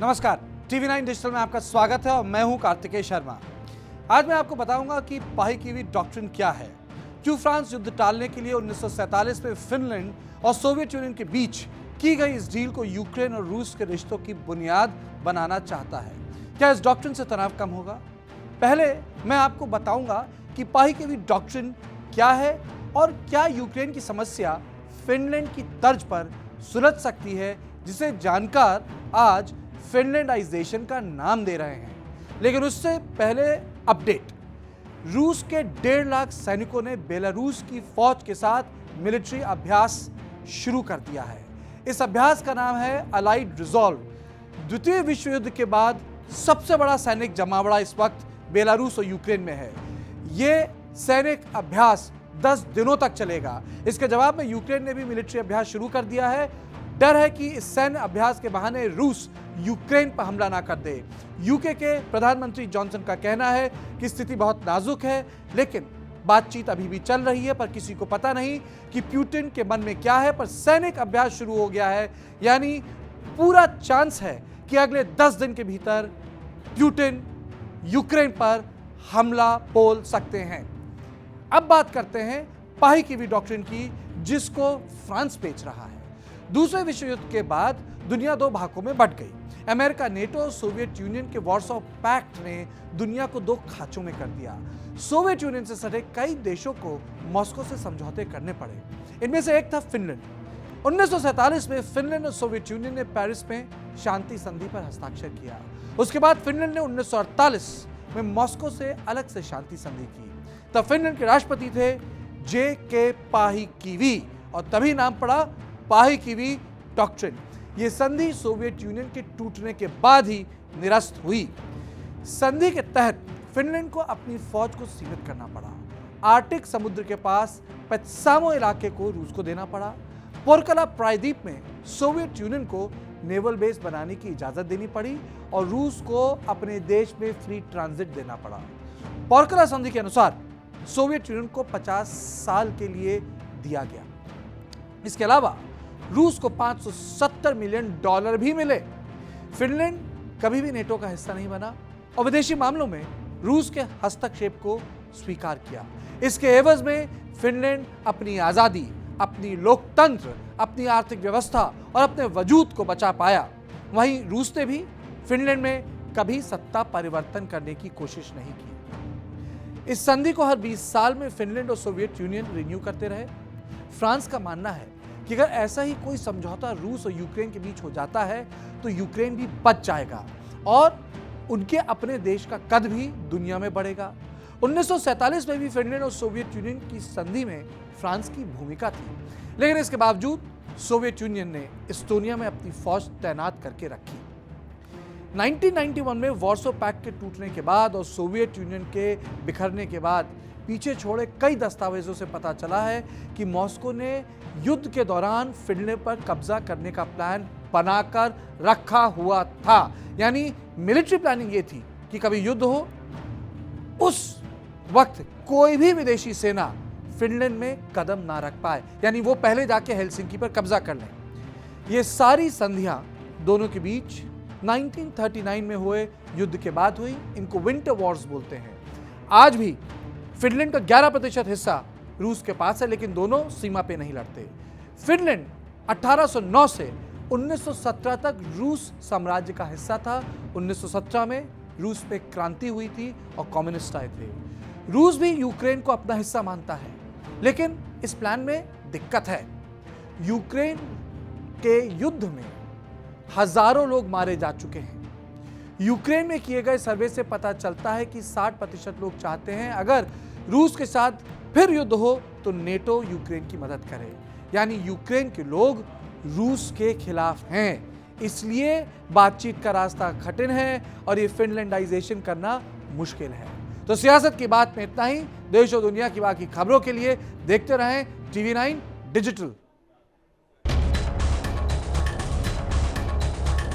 नमस्कार, TV 9 digital में आपका स्वागत है और मैं हूं कार्तिकेय शर्मा। आज मैं आपको बताऊंगा कि पाही-कीवी डॉक्ट्रिन क्या है, क्यों फ्रांस युद्ध टालने के लिए 1947 में फिनलैंड और सोवियत यूनियन के बीच की गई इस डील को यूक्रेन और रूस के रिश्तों की बुनियाद बनाना चाहता है। क्या इस डॉक्ट्रिन से तनाव कम होगा? पहले मैं आपको बताऊंगा कि पाही-कीवी डॉक्ट्रिन क्या है और क्या यूक्रेन की समस्या फिनलैंड की तर्ज पर सुलझ सकती है, जिसे जानकार आज फिनलैंडाइजेशन का नाम दे रहे हैं। लेकिन उससे पहले अपडेट। रूस के 1.5 लाख सैनिकों ने बेलारूस की फौज के साथ मिलिट्री अभ्यास शुरू कर दिया है। इस अभ्यास का नाम है अलाइड रिजॉल्व। द्वितीय विश्व युद्ध के बाद सबसे बड़ा सैनिक जमावड़ा इस वक्त बेलारूस और यूक्रेन में है। यह सैनिक अभ्यास 10 दिनों तक चलेगा। इसके जवाब में यूक्रेन ने भी मिलिट्री अभ्यास शुरू कर दिया है। डर है कि इस सैन्य अभ्यास के बहाने रूस यूक्रेन पर हमला ना कर दे। यूके के प्रधानमंत्री जॉनसन का कहना है कि स्थिति बहुत नाजुक है, लेकिन बातचीत अभी भी चल रही है। पर किसी को पता नहीं कि पुतिन के मन में क्या है। पर सैनिक अभ्यास शुरू हो गया है, यानी पूरा चांस है कि अगले 10 दिन के भीतर पुतिन यूक्रेन पर हमला बोल सकते हैं। अब बात करते हैं पाही-कीवी डॉक्ट्रिन की, जिसको फ्रांस बेच रहा है। दूसरे विश्व युद्ध के बाद दुनिया 2 भागों में बंट गई। अमेरिका, नेटो और सोवियत यूनियन के वॉर्सो पैक्ट ने दुनिया को 2 खांचों में कर दिया। सोवियत यूनियन से सटे कई देशों को मॉस्को से समझौते करने पड़े। इनमें से एक था फिनलैंड। 1947 में फिनलैंड और सोवियत यूनियन ने पेरिस में शांति संधि पर हस्ताक्षर किया। उसके बाद फिनलैंड ने 1948 में मॉस्को से अलग से शांति संधि की। तब फिनलैंड के राष्ट्रपति थे जे.के. पाही-कीवी और तभी नाम पड़ा पाही-कीवी डॉक्ट्रिन। यह संधि सोवियत यूनियन के टूटने के बाद ही निरस्त हुई। संधि के तहत फिनलैंड को अपनी फौज को सीमित करना पड़ा। आर्कटिक समुद्र के पास पेत्सामो इलाके को रूस को देना पड़ा। पोरकला प्रायद्वीप में सोवियत यूनियन को नेवल बेस बनाने की इजाजत देनी पड़ी और रूस को अपने देश में फ्री ट्रांजिट देना पड़ा। पोरकला संधि के अनुसार सोवियत यूनियन को 50 साल के लिए दिया गया। इसके अलावा रूस को $570 मिलियन भी मिले। फिनलैंड कभी भी नेटो का हिस्सा नहीं बना और विदेशी मामलों में रूस के हस्तक्षेप को स्वीकार किया। इसके एवज में फिनलैंड अपनी आजादी, अपनी लोकतंत्र, अपनी आर्थिक व्यवस्था और अपने वजूद को बचा पाया। वहीं रूस ने भी फिनलैंड में कभी सत्ता परिवर्तन करने की कोशिश नहीं की। इस संधि को हर 20 साल में फिनलैंड और सोवियत यूनियन रिन्यू करते रहे। फ्रांस का मानना है कि अगर ऐसा ही कोई समझौता रूस और यूक्रेन के बीच हो जाता है तो यूक्रेन भी बच जाएगा और उनके अपने देश का कद भी दुनिया में बढ़ेगा। 1947 में भी फिनलैंड और सोवियत यूनियन की संधि में फ्रांस की भूमिका थी, लेकिन इसके बावजूद सोवियत यूनियन ने एस्टोनिया में अपनी फौज तैनात करके रखी। 1991 में वॉर्सो पैक्ट के टूटने के बाद और सोवियत यूनियन के बिखरने के बाद पीछे छोड़े कई दस्तावेजों से पता चला है कि मॉस्को ने युद्ध के दौरान फिनलैंड पर कब्जा करने का प्लान बनाकर रखा हुआ था। यानी मिलिट्री प्लानिंग ये थी कि कभी युद्ध हो, उस वक्त कोई भी विदेशी सेना फिनलैंड में कदम ना रख पाए, यानी वो पहले जाके हेलसिंकी पर कब्जा कर लें। ये सारी संधियां दोनों के बीच 1939 में हुए युद्ध के बाद हुई। इनको विंटर वॉर्स बोलते हैं। आज भी फिनलैंड का 11% हिस्सा रूस के पास है, लेकिन दोनों सीमा पे नहीं लड़ते। फिनलैंड 1809 से 1917 तक रूस साम्राज्य का हिस्सा था। 1917 में रूस पे क्रांति हुई थी और कम्युनिस्ट आए थे। रूस भी यूक्रेन को अपना हिस्सा मानता है, लेकिन इस प्लान में दिक्कत है। यूक्रेन के युद्ध में हजारों लोग मारे जा चुके हैं। यूक्रेन में किए गए सर्वे से पता चलता है कि 60% लोग चाहते हैं अगर रूस के साथ फिर युद्ध हो तो नेटो यूक्रेन की मदद करे। यानी यूक्रेन के लोग रूस के खिलाफ हैं। इसलिए बातचीत का रास्ता कठिन है और ये फिनलैंडाइजेशन करना मुश्किल है। तो सियासत की बात में इतना ही। देश और दुनिया की बाकी खबरों के लिए देखते रहें टीवी 9 डिजिटल।